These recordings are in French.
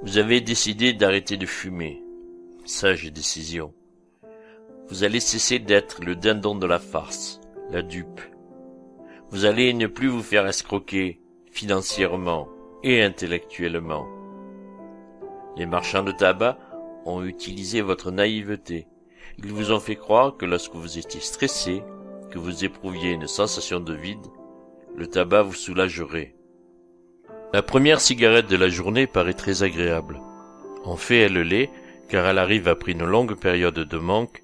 Vous avez décidé d'arrêter de fumer. Sage décision. Vous allez cesser d'être le dindon de la farce, la dupe. Vous allez ne plus vous faire escroquer financièrement et intellectuellement. Les marchands de tabac ont utilisé votre naïveté. Ils vous ont fait croire que lorsque vous étiez stressé, que vous éprouviez une sensation de vide, le tabac vous soulagerait. La première cigarette de la journée paraît très agréable. En fait, elle l'est, car elle arrive après une longue période de manque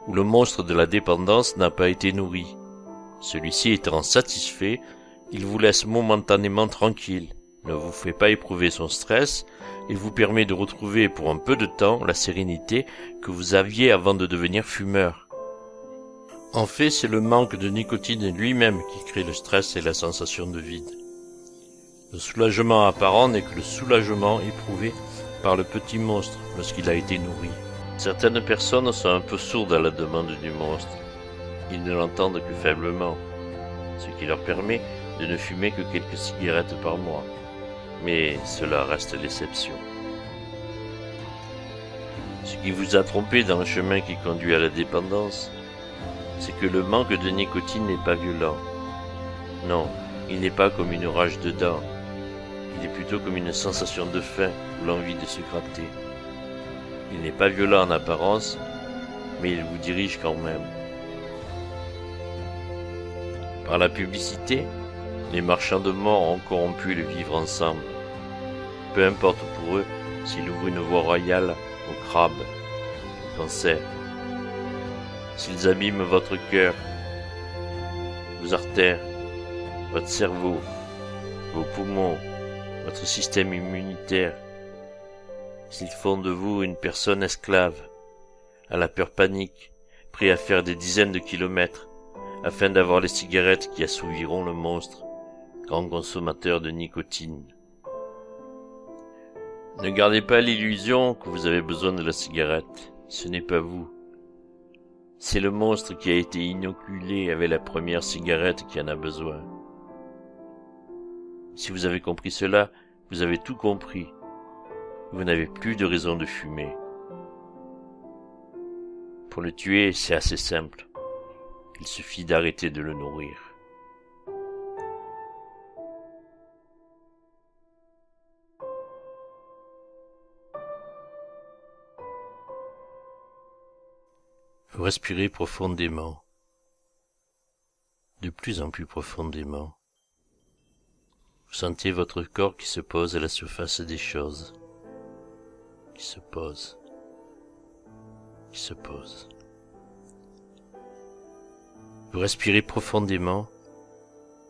où le monstre de la dépendance n'a pas été nourri. Celui-ci étant satisfait, il vous laisse momentanément tranquille, ne vous fait pas éprouver son stress et vous permet de retrouver pour un peu de temps la sérénité que vous aviez avant de devenir fumeur. En fait, c'est le manque de nicotine lui-même qui crée le stress et la sensation de vide. Le soulagement apparent n'est que le soulagement éprouvé par le petit monstre lorsqu'il a été nourri. Certaines personnes sont un peu sourdes à la demande du monstre. Ils ne l'entendent que faiblement, ce qui leur permet de ne fumer que quelques cigarettes par mois. Mais cela reste l'exception. Ce qui vous a trompé dans le chemin qui conduit à la dépendance, c'est que le manque de nicotine n'est pas violent. Non, il n'est pas comme une rage de dents. Il est plutôt comme une sensation de faim ou l'envie de se gratter. Il n'est pas violent en apparence, mais il vous dirige quand même. Par la publicité, les marchands de mort ont corrompu le vivre ensemble. Peu importe pour eux s'ils ouvrent une voie royale au crabe, au cancer. S'ils abîment votre cœur, vos artères, votre cerveau, vos poumons, votre système immunitaire, s'ils font de vous une personne esclave, à la peur panique, prêt à faire des dizaines de kilomètres, afin d'avoir les cigarettes qui assouviront le monstre, grand consommateur de nicotine. Ne gardez pas l'illusion que vous avez besoin de la cigarette, ce n'est pas vous. C'est le monstre qui a été inoculé avec la première cigarette qui en a besoin. Si vous avez compris cela, vous avez tout compris. Vous n'avez plus de raison de fumer. Pour le tuer, c'est assez simple. Il suffit d'arrêter de le nourrir. Vous respirez profondément, de plus en plus profondément. Vous sentez votre corps qui se pose à la surface des choses, qui se pose, qui se pose. Vous respirez profondément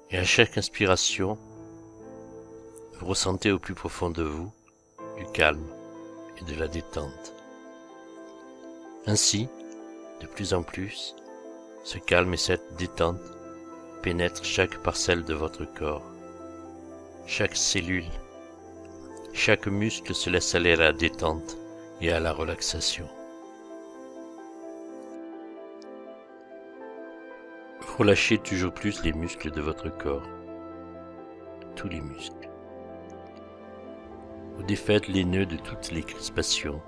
et à chaque inspiration, vous ressentez au plus profond de vous du calme et de la détente. Ainsi, de plus en plus, ce calme et cette détente pénètrent chaque parcelle de votre corps, chaque cellule, chaque muscle se laisse aller à la détente et à la relaxation. Vous relâchez toujours plus les muscles de votre corps, tous les muscles. Vous défaites les nœuds de toutes les crispations.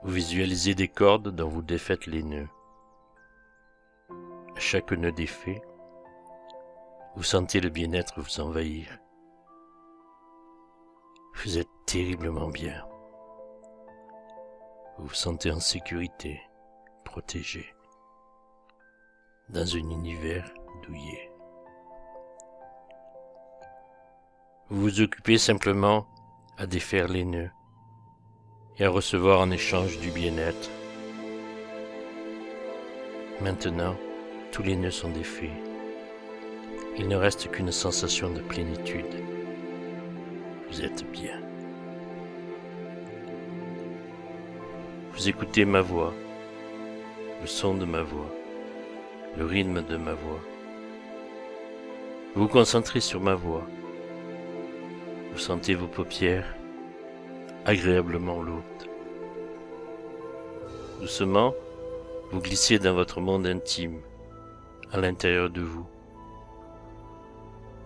Vous visualisez des cordes dont vous défaites les nœuds. À chaque nœud défait, vous sentez le bien-être vous envahir. Vous êtes terriblement bien. Vous vous sentez en sécurité, protégé, dans un univers douillet. Vous vous occupez simplement à défaire les nœuds et à recevoir en échange du bien-être. Maintenant, tous les nœuds sont défaits. Il ne reste qu'une sensation de plénitude. Vous êtes bien. Vous écoutez ma voix, le son de ma voix, le rythme de ma voix. Vous vous concentrez sur ma voix. Vous sentez vos paupières agréablement lourdes. Doucement, vous glissez dans votre monde intime, à l'intérieur de vous.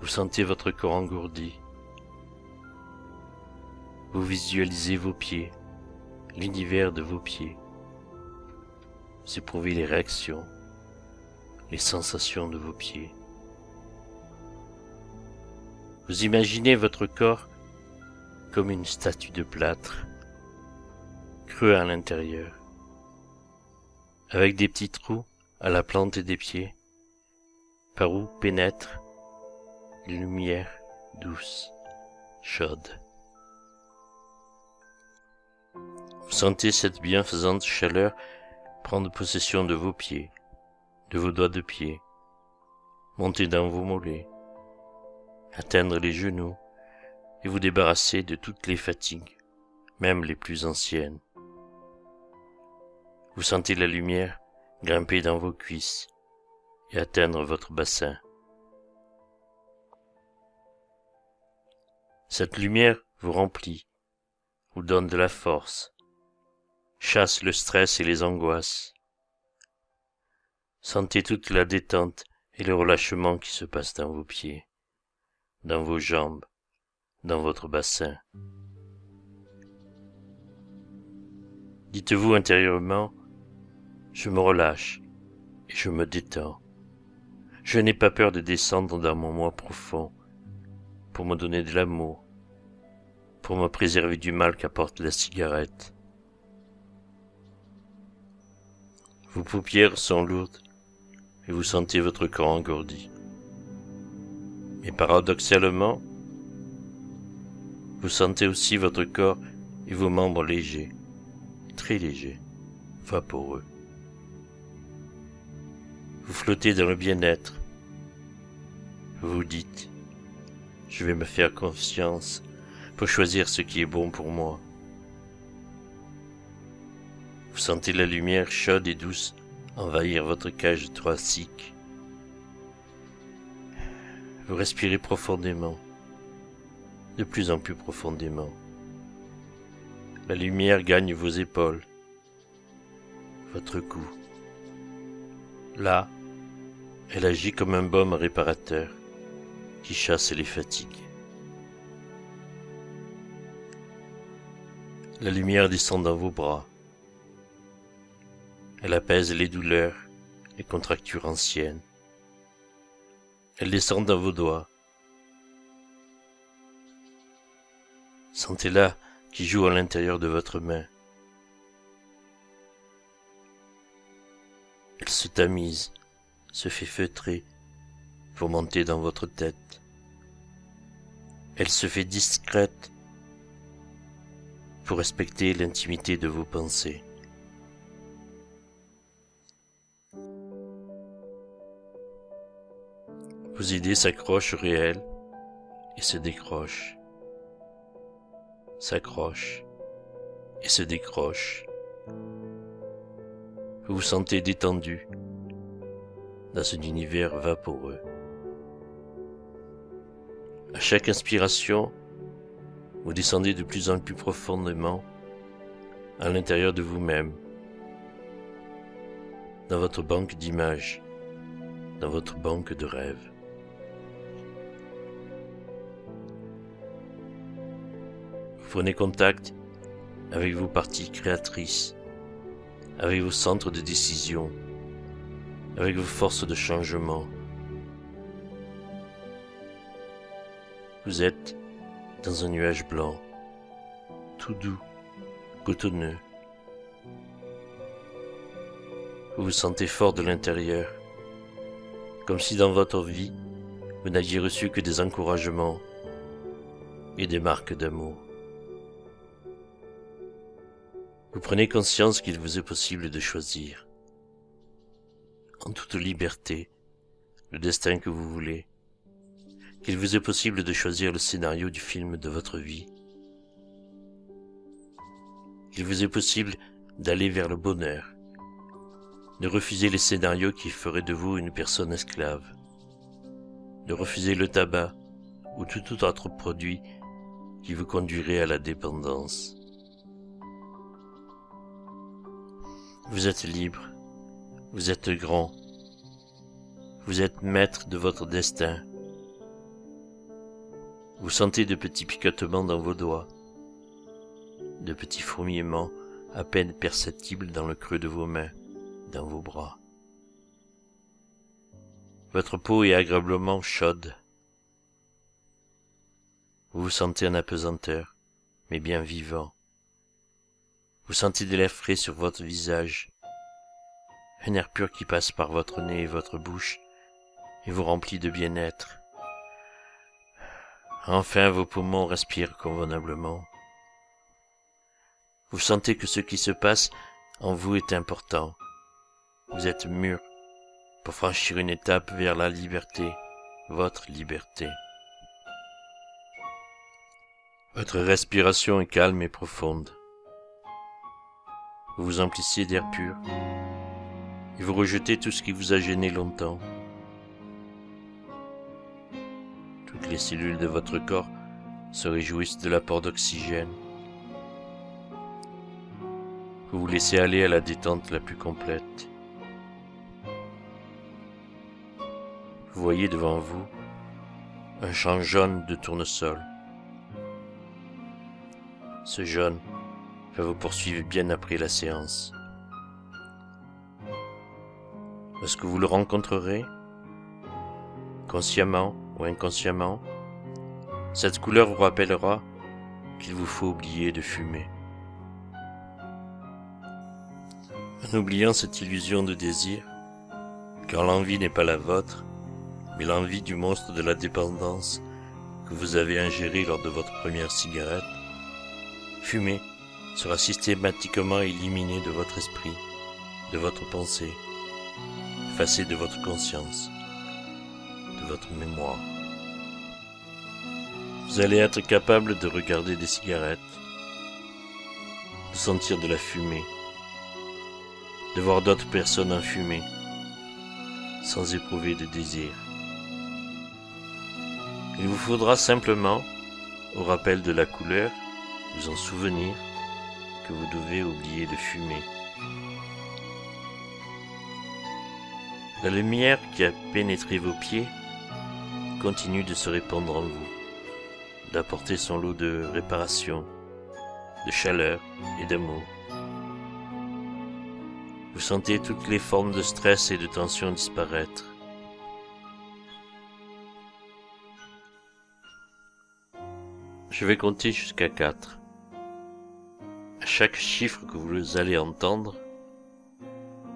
Vous sentez votre corps engourdi. Vous visualisez vos pieds, l'univers de vos pieds. Vous éprouvez les réactions, les sensations de vos pieds. Vous imaginez votre corps comme une statue de plâtre, creux à l'intérieur, avec des petits trous à la plante des pieds, par où pénètre une lumière douce, chaude. Vous sentez cette bienfaisante chaleur prendre possession de vos pieds, de vos doigts de pied, monter dans vos mollets, atteindre les genoux et vous débarrasser de toutes les fatigues, même les plus anciennes. Vous sentez la lumière grimper dans vos cuisses et atteindre votre bassin. Cette lumière vous remplit, vous donne de la force, chasse le stress et les angoisses. Sentez toute la détente et le relâchement qui se passe dans vos pieds, dans vos jambes, dans votre bassin. Dites-vous intérieurement, je me relâche et je me détends. Je n'ai pas peur de descendre dans mon moi profond pour me donner de l'amour, pour me préserver du mal qu'apporte la cigarette. Vos paupières sont lourdes et vous sentez votre corps engourdi. Mais paradoxalement, vous sentez aussi votre corps et vos membres légers, très légers, vaporeux. Vous flottez dans le bien-être. Vous vous dites, je vais me faire confiance pour choisir ce qui est bon pour moi. Vous sentez la lumière chaude et douce envahir votre cage thoracique. Vous respirez profondément, de plus en plus profondément. La lumière gagne vos épaules, votre cou. Là, elle agit comme un baume réparateur qui chasse les fatigues. La lumière descend dans vos bras. Elle apaise les douleurs, les contractures anciennes. Elle descend dans vos doigts. Sentez-la qui joue à l'intérieur de votre main. Elle se tamise, se fait feutrer pour monter dans votre tête. Elle se fait discrète pour respecter l'intimité de vos pensées. Vos idées s'accrochent au réel et se décrochent, s'accrochent et se décrochent. Vous vous sentez détendu dans un univers vaporeux. À chaque inspiration, vous descendez de plus en plus profondément à l'intérieur de vous-même, dans votre banque d'images, dans votre banque de rêves. Vous prenez contact avec vos parties créatrices, avec vos centres de décision, avec vos forces de changement. Vous êtes dans un nuage blanc, tout doux, cotonneux. Vous vous sentez fort de l'intérieur, comme si dans votre vie, vous n'aviez reçu que des encouragements et des marques d'amour. Vous prenez conscience qu'il vous est possible de choisir, en toute liberté, le destin que vous voulez, qu'il vous est possible de choisir le scénario du film de votre vie, qu'il vous est possible d'aller vers le bonheur, de refuser les scénarios qui feraient de vous une personne esclave, de refuser le tabac ou tout autre produit qui vous conduirait à la dépendance. Vous êtes libre, vous êtes grand, vous êtes maître de votre destin. Vous sentez de petits picotements dans vos doigts, de petits fourmillements à peine perceptibles dans le creux de vos mains, dans vos bras. Votre peau est agréablement chaude. Vous vous sentez en apesanteur, mais bien vivant. Vous sentez de l'air frais sur votre visage, un air pur qui passe par votre nez et votre bouche et vous remplit de bien-être. Enfin, vos poumons respirent convenablement. Vous sentez que ce qui se passe en vous est important. Vous êtes mûr pour franchir une étape vers la liberté, votre liberté. Votre respiration est calme et profonde. Vous vous emplissez d'air pur et vous rejetez tout ce qui vous a gêné longtemps. Toutes les cellules de votre corps se réjouissent de l'apport d'oxygène. Vous vous laissez aller à la détente la plus complète. Vous voyez devant vous un champ jaune de tournesol. Ce jaune va vous poursuivre bien après la séance. Lorsque vous le rencontrerez, consciemment ou inconsciemment, cette couleur vous rappellera qu'il vous faut oublier de fumer. En oubliant cette illusion de désir, car l'envie n'est pas la vôtre, mais l'envie du monstre de la dépendance que vous avez ingéré lors de votre première cigarette, fumer sera systématiquement éliminé de votre esprit, de votre pensée, effacé de votre conscience, de votre mémoire. Vous allez être capable de regarder des cigarettes, de sentir de la fumée, de voir d'autres personnes en fumer, sans éprouver de désir. Il vous faudra simplement, au rappel de la couleur, vous en souvenir que vous devez oublier de fumer. La lumière qui a pénétré vos pieds continue de se répandre en vous, d'apporter son lot de réparation, de chaleur et d'amour. Vous sentez toutes les formes de stress et de tension disparaître. Je vais compter jusqu'à 4. À chaque chiffre que vous allez entendre,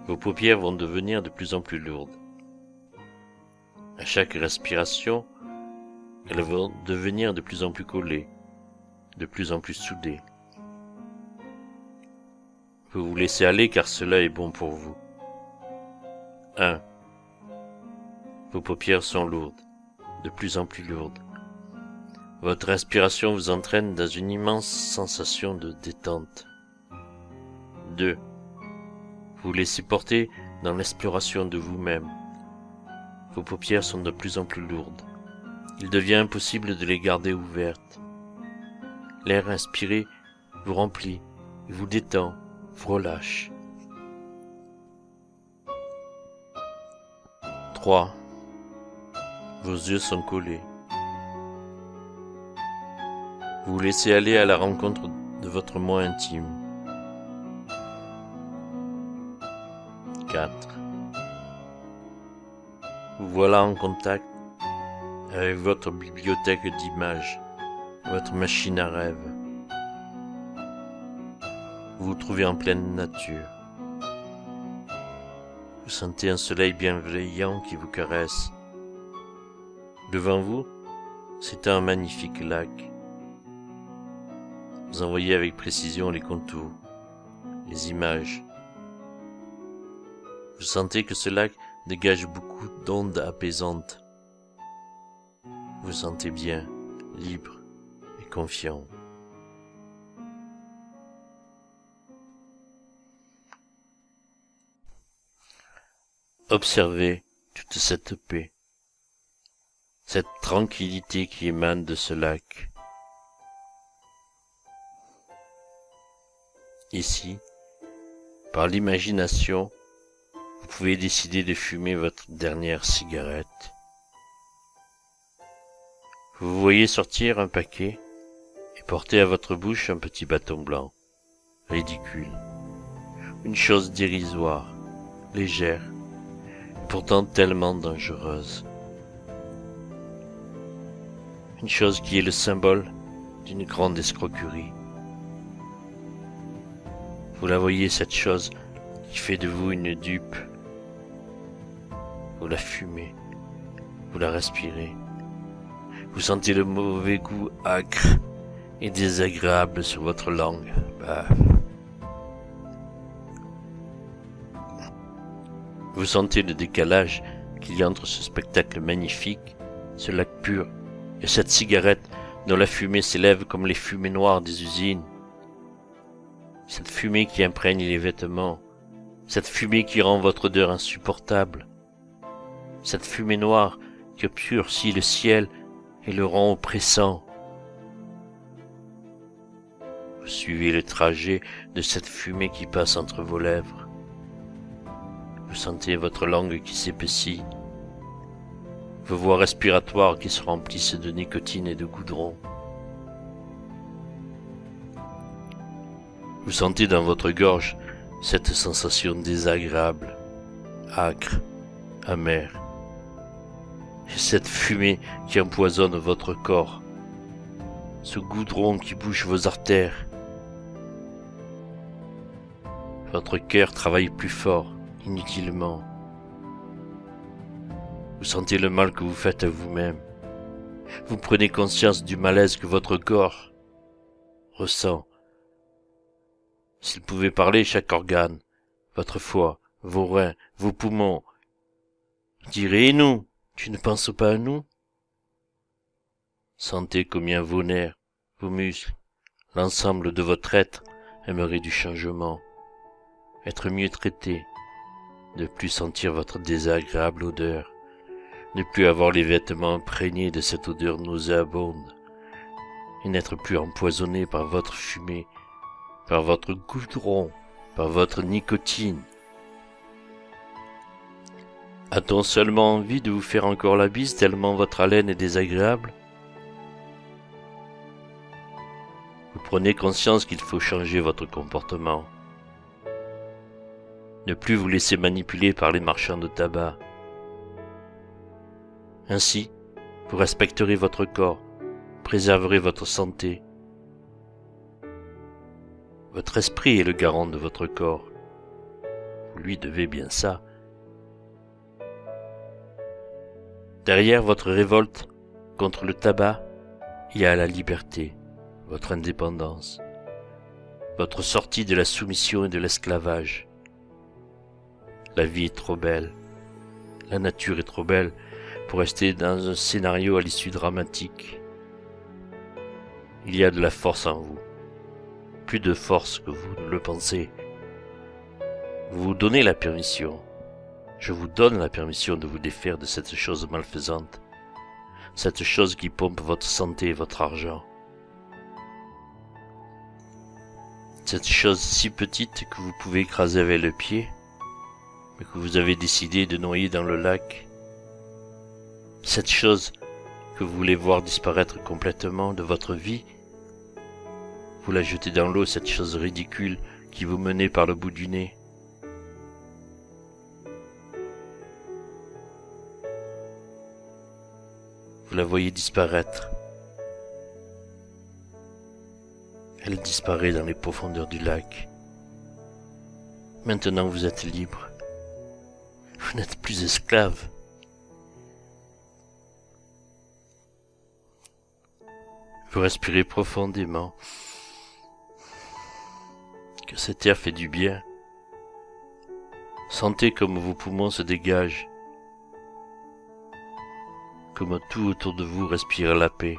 vos paupières vont devenir de plus en plus lourdes. À chaque respiration, elles vont devenir de plus en plus collées, de plus en plus soudées. Vous vous laissez aller car cela est bon pour vous. 1. Vos paupières sont lourdes, de plus en plus lourdes. Votre respiration vous entraîne dans une immense sensation de détente. 2. Vous vous laissez porter dans l'exploration de vous-même. Vos paupières sont de plus en plus lourdes. Il devient impossible de les garder ouvertes. L'air inspiré vous remplit, vous détend, vous relâche. 3. Vos yeux sont collés. Vous vous laissez aller à la rencontre de votre moi intime. 4. Vous voilà en contact avec votre bibliothèque d'images, votre machine à rêve. Vous vous trouvez en pleine nature. Vous sentez un soleil bienveillant qui vous caresse. Devant vous, c'est un magnifique lac. Vous en voyez avec précision les contours, les images. Vous sentez que ce lac dégage beaucoup d'ondes apaisantes. Vous vous sentez bien, libre et confiant. Observez toute cette paix, cette tranquillité qui émane de ce lac. Ici, par l'imagination, vous pouvez décider de fumer votre dernière cigarette. Vous voyez sortir un paquet et portez à votre bouche un petit bâton blanc, ridicule, une chose dérisoire, légère, et pourtant tellement dangereuse. Une chose qui est le symbole d'une grande escroquerie. Vous la voyez, cette chose qui fait de vous une dupe. Vous la fumez, vous la respirez. Vous sentez le mauvais goût acre et désagréable sur votre langue. Vous sentez le décalage qu'il y a entre ce spectacle magnifique, ce lac pur, et cette cigarette dont la fumée s'élève comme les fumées noires des usines. Cette fumée qui imprègne les vêtements, cette fumée qui rend votre odeur insupportable, cette fumée noire qui obscurcit le ciel et le rend oppressant. Vous suivez le trajet de cette fumée qui passe entre vos lèvres. Vous sentez votre langue qui s'épaissit, vos voies respiratoires qui se remplissent de nicotine et de goudron. Vous sentez dans votre gorge cette sensation désagréable, âcre, amère, et cette fumée qui empoisonne votre corps, ce goudron qui bouche vos artères. Votre cœur travaille plus fort, inutilement. Vous sentez le mal que vous faites à vous-même. Vous prenez conscience du malaise que votre corps ressent. S'il pouvait parler, chaque organe, votre foie, vos reins, vos poumons, dirait « Et nous, tu ne penses pas à nous ?» Sentez combien vos nerfs, vos muscles, l'ensemble de votre être aimerait du changement, être mieux traité, ne plus sentir votre désagréable odeur, ne plus avoir les vêtements imprégnés de cette odeur nauséabonde, et n'être plus empoisonné par votre fumée, par votre goudron, par votre nicotine. A-t-on seulement envie de vous faire encore la bise tellement votre haleine est désagréable? Vous prenez conscience qu'il faut changer votre comportement. Ne plus vous laisser manipuler par les marchands de tabac. Ainsi, vous respecterez votre corps, préserverez votre santé. Votre esprit est le garant de votre corps. Vous lui devez bien ça. Derrière votre révolte contre le tabac, il y a la liberté, votre indépendance, votre sortie de la soumission et de l'esclavage. La vie est trop belle, la nature est trop belle pour rester dans un scénario à l'issue dramatique. Il y a de la force en vous, plus de force que vous ne le pensez. Vous vous donnez la permission, je vous donne la permission de vous défaire de cette chose malfaisante, cette chose qui pompe votre santé et votre argent. Cette chose si petite que vous pouvez écraser avec le pied, mais que vous avez décidé de noyer dans le lac. Cette chose que vous voulez voir disparaître complètement de votre vie, vous la jetez dans l'eau, cette chose ridicule qui vous menait par le bout du nez. Vous la voyez disparaître. Elle disparaît dans les profondeurs du lac. Maintenant vous êtes libre. Vous n'êtes plus esclave. Vous respirez profondément. Que cet air fait du bien. Sentez comme vos poumons se dégagent. Comme tout autour de vous respire la paix.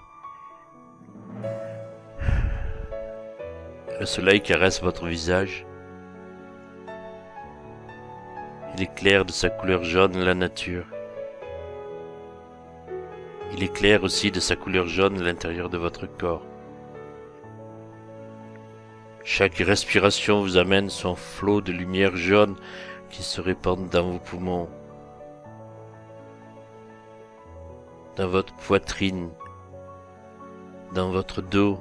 Le soleil caresse votre visage. Il éclaire de sa couleur jaune la nature. Il éclaire aussi de sa couleur jaune l'intérieur de votre corps. Chaque respiration vous amène son flot de lumière jaune qui se répand dans vos poumons, dans votre poitrine, dans votre dos,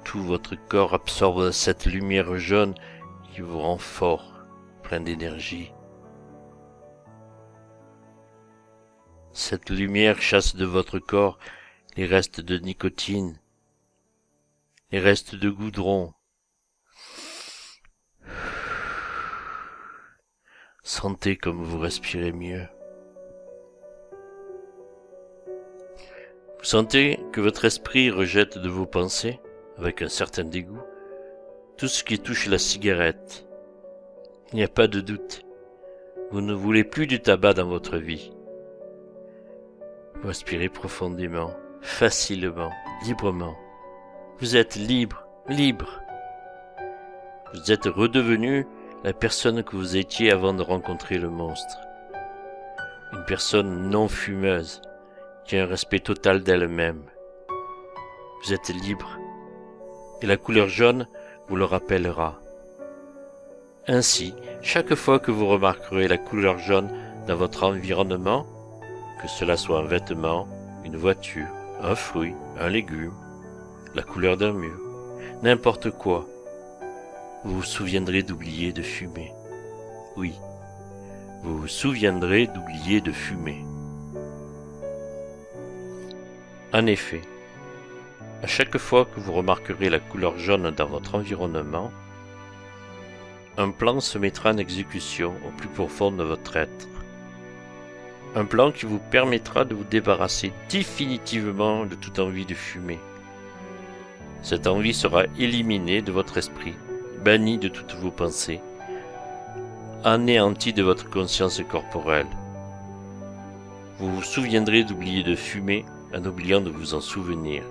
tout votre corps absorbe cette lumière jaune qui vous rend fort, plein d'énergie. Cette lumière chasse de votre corps les restes de nicotine, les restes de goudron. Sentez comme vous respirez mieux. Vous sentez que votre esprit rejette de vos pensées, avec un certain dégoût, tout ce qui touche la cigarette. Il n'y a pas de doute. Vous ne voulez plus du tabac dans votre vie. Vous respirez profondément, facilement, librement. Vous êtes libre, libre. Vous êtes redevenu la personne que vous étiez avant de rencontrer le monstre. Une personne non fumeuse, qui a un respect total d'elle-même. Vous êtes libre, et la couleur jaune vous le rappellera. Ainsi, chaque fois que vous remarquerez la couleur jaune dans votre environnement, que cela soit un vêtement, une voiture, un fruit, un légume, la couleur d'un mur, n'importe quoi, vous vous souviendrez d'oublier de fumer. Oui, vous vous souviendrez d'oublier de fumer. En effet, à chaque fois que vous remarquerez la couleur jaune dans votre environnement, un plan se mettra en exécution au plus profond de votre être. Un plan qui vous permettra de vous débarrasser définitivement de toute envie de fumer. Cette envie sera éliminée de votre esprit, bannie de toutes vos pensées, anéantie de votre conscience corporelle. Vous vous souviendrez d'oublier de fumer en oubliant de vous en souvenir.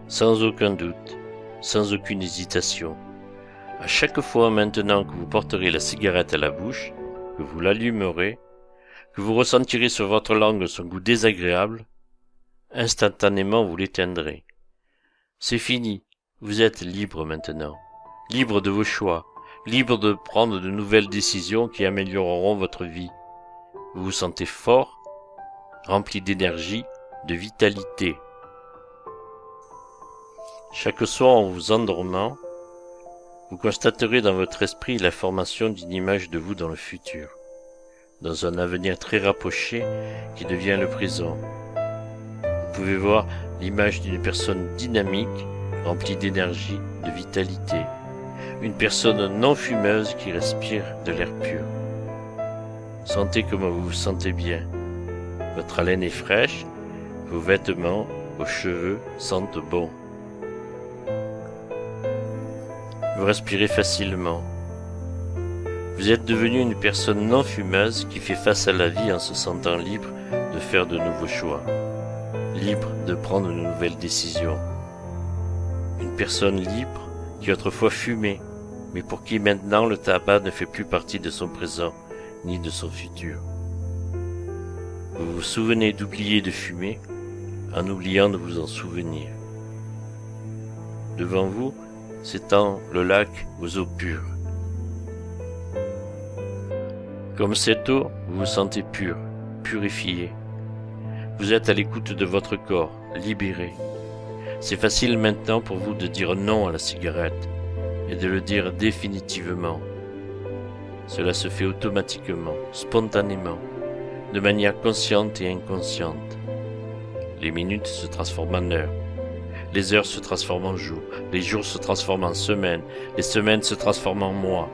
Sans aucun doute, sans aucune hésitation, à chaque fois maintenant que vous porterez la cigarette à la bouche, que vous l'allumerez, que vous ressentirez sur votre langue son goût désagréable, instantanément vous l'éteindrez. C'est fini, vous êtes libre maintenant, libre de vos choix, libre de prendre de nouvelles décisions qui amélioreront votre vie. Vous vous sentez fort, rempli d'énergie, de vitalité. Chaque soir en vous endormant, vous constaterez dans votre esprit la formation d'une image de vous dans le futur, dans un avenir très rapproché qui devient le présent. Vous pouvez voir l'image d'une personne dynamique, remplie d'énergie, de vitalité, une personne non fumeuse qui respire de l'air pur. Sentez comment vous vous sentez bien. Votre haleine est fraîche, vos vêtements, vos cheveux sentent bon. Vous respirez facilement. Vous êtes devenu une personne non fumeuse qui fait face à la vie en se sentant libre de faire de nouveaux choix, libre de prendre de nouvelles décisions. Une personne libre qui autrefois fumait, mais pour qui maintenant le tabac ne fait plus partie de son présent ni de son futur. Vous vous souvenez d'oublier de fumer en oubliant de vous en souvenir. Devant vous s'étend le lac aux eaux pures. Comme cette eau, vous vous sentez pur, purifié. Vous êtes à l'écoute de votre corps, libéré. C'est facile maintenant pour vous de dire non à la cigarette et de le dire définitivement. Cela se fait automatiquement, spontanément, de manière consciente et inconsciente. Les minutes se transforment en heures. Les heures se transforment en jours, les jours se transforment en semaines, les semaines se transforment en mois.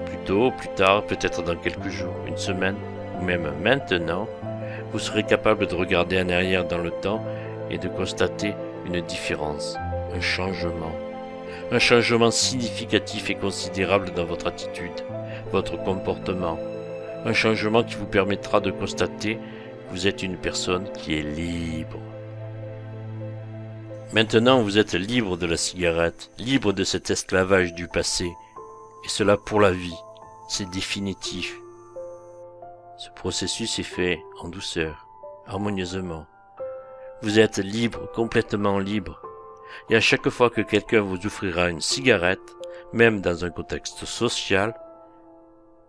Plus tôt, plus tard, peut-être dans quelques jours, une semaine, ou même maintenant, vous serez capable de regarder en arrière dans le temps et de constater une différence, un changement significatif et considérable dans votre attitude, votre comportement, un changement qui vous permettra de constater que vous êtes une personne qui est libre. Maintenant, vous êtes libre de la cigarette, libre de cet esclavage du passé, et cela pour la vie, c'est définitif. Ce processus est fait en douceur, harmonieusement. Vous êtes libre, complètement libre, et à chaque fois que quelqu'un vous offrira une cigarette, même dans un contexte social,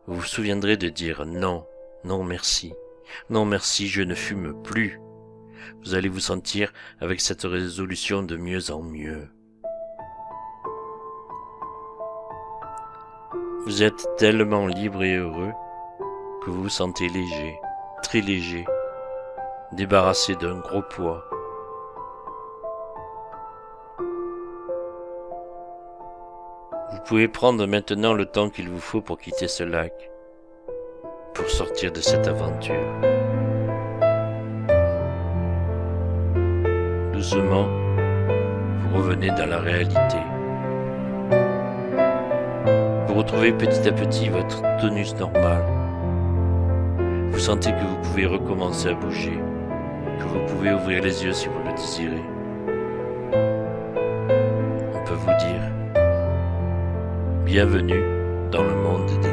vous vous souviendrez de dire non, non merci, je ne fume plus. vous allez vous sentir avec cette résolution de mieux en mieux. Vous êtes tellement libre et heureux que vous vous sentez léger, très léger, débarrassé d'un gros poids. Vous pouvez prendre maintenant le temps qu'il vous faut pour quitter ce lac, pour sortir de cette aventure. Doucement, vous revenez dans la réalité. Vous retrouvez petit à petit votre tonus normal. Vous sentez que vous pouvez recommencer à bouger, que vous pouvez ouvrir les yeux si vous le désirez. On peut vous dire: bienvenue dans le monde des